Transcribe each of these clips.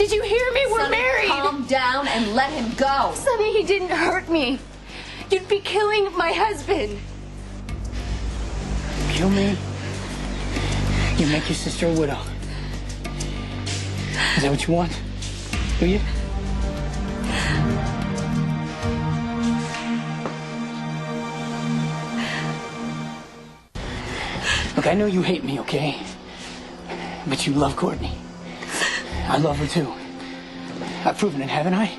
Did you hear me? We're married. Calm down and let him go. Sonny, he didn't hurt me. You'd be killing my husband. Kill me? You make your sister a widow. Is that what you want? Do you? Look, I know you hate me, okay? But you love Courtney. I love her too. I've proven it, haven't I?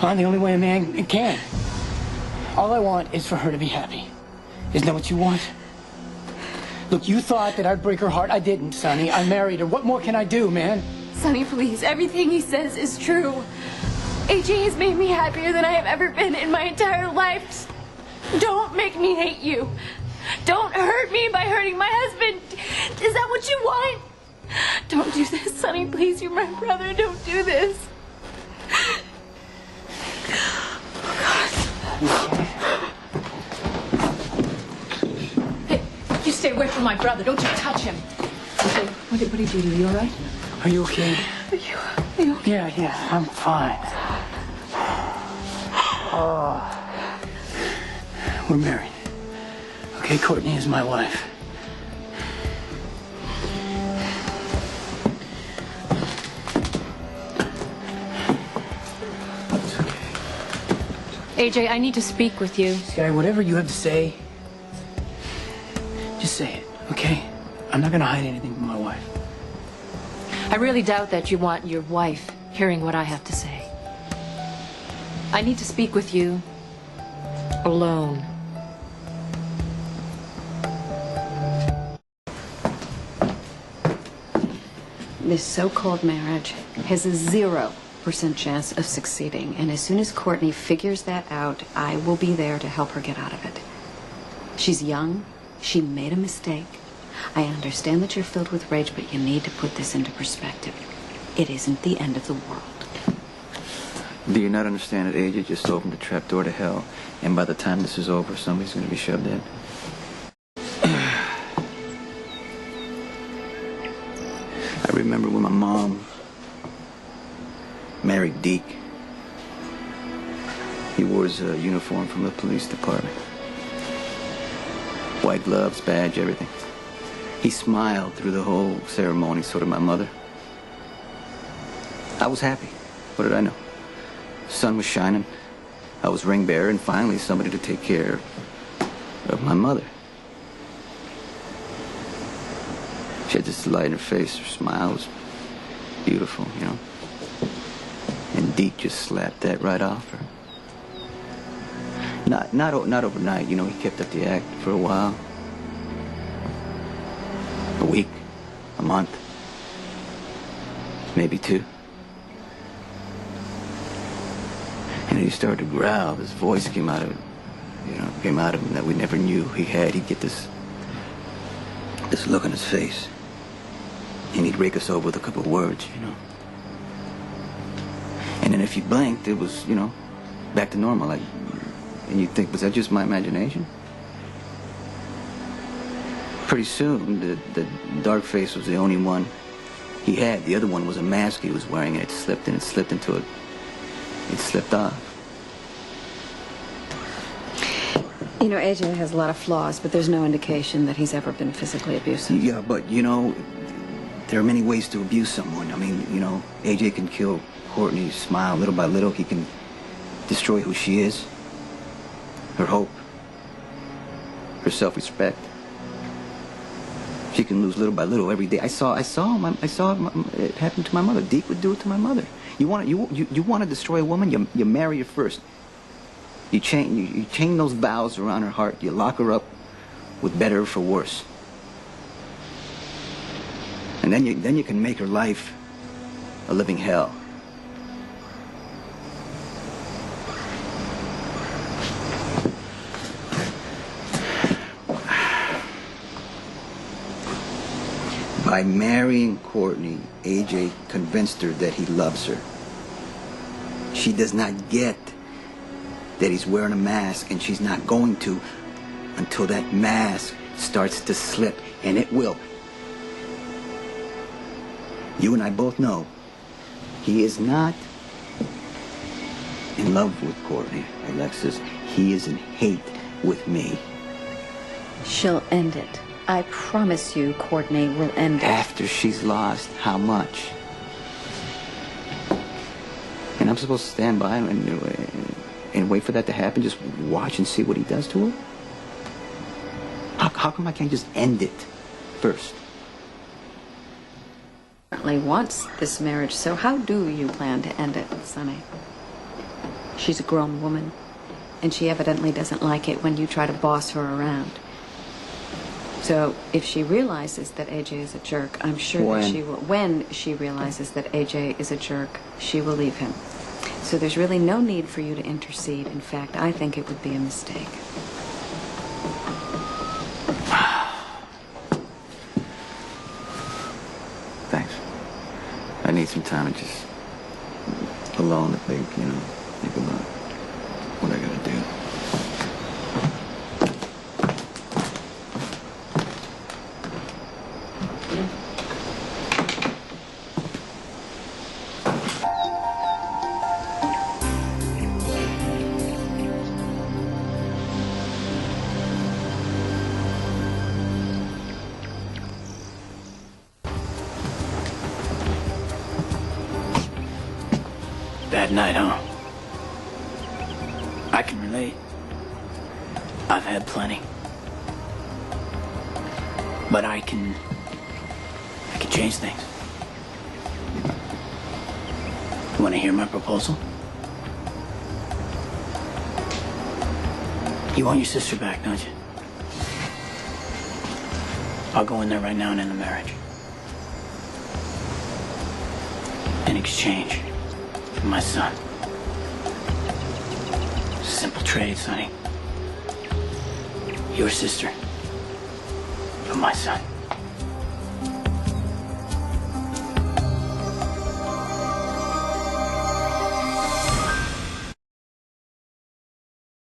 I'm the only way a man can. All I want is for her to be happy. Isn't that what you want? Look, you thought that I'd break her heart. I didn't, Sonny. I married her. What more can I do, man? Sonny, please. Everything he says is true. AJ has made me happier than I have ever been in my entire life. Don't make me hate you. Don't hurt me by hurting my husband. Is that what you want? Don't do this, Sonny. Please, you're my brother. Don't do this. Hey, you stay away from my brother. Don't you touch him. Okay, what did he do to you? You all right? Are you okay? Are you okay? Yeah, I'm fine. Oh. We're married. Okay, Courtney is my wife. AJ, I need to speak with you. Sky, whatever you have to say, just say it, okay? I'm not gonna hide anything from my wife. I really doubt that you want your wife hearing what I have to say. I need to speak with you alone. This so-called marriage has a 0% chance of succeeding, and as soon as Courtney figures that out, I will be there to help her get out of it. She's young. She made a mistake. I understand that you're filled with rage, but you need to put this into perspective. It isn't the end of the world. Do you not understand that AJ just opened the trap door to hell, and by the time this is over, somebody's going to be shoved in? I remember when my mom married Deke. He wore his uniform from the police department. White gloves, badge, everything. He smiled through the whole ceremony, sort of my mother. I was happy. What did I know? The sun was shining. I was ring bearer, and finally somebody to take care of my mother. She had this light in her face. Her smile was beautiful, you know. And Deke just slapped that right off her. Not overnight, you know. He kept up the act for a while. A week, a month, maybe 2. And then he started to growl. His voice came out of him that we never knew he had. He'd get this look on his face, and he'd rake us over with a couple of words, you know. And then if you blinked, it was, you know, back to normal. Like, and you'd think, was that just my imagination? Pretty soon, the dark face was the only one he had. The other one was a mask he was wearing, and it slipped into it. It slipped off. You know, AJ has a lot of flaws, but there's no indication that he's ever been physically abusive. Yeah, but, you know, there are many ways to abuse someone. I mean, you know, AJ can kill Courtney's smile little by little. He can destroy who she is, her hope, her self-respect. She can lose little by little every day. I saw it happen to my mother. Deke would do it to my mother. You want to destroy a woman? You marry her first. You chain those vows around her heart. You lock her up with better for worse. And then you can make her life a living hell. By marrying Courtney, AJ convinced her that he loves her. She does not get that he's wearing a mask, and she's not going to until that mask starts to slip, and it will. You and I both know He is not in love with Courtney, Alexis. He is in hate with me. She'll end it. I promise you, Courtney will end it. After she's lost how much? And I'm supposed to stand by and wait for that to happen, just watch and see what he does to her? How come I can't just end it first? Certainly wants this marriage, so how do you plan to end it, Sonny? She's a grown woman, and she evidently doesn't like it when you try to boss her around. So if she realizes that AJ is a jerk, I'm sure that she will. When she realizes that AJ is a jerk, she will leave him. So there's really no need for you to intercede. In fact, I think it would be a mistake. Thanks. I need some time to just alone to think about what I gotta do. Bad night, huh? I can relate. I've had plenty. But I can change things. You want to hear my proposal? You want your sister back, don't you? I'll go in there right now and end the marriage. In exchange for my son. Simple trade, Sonny. Your sister for my son.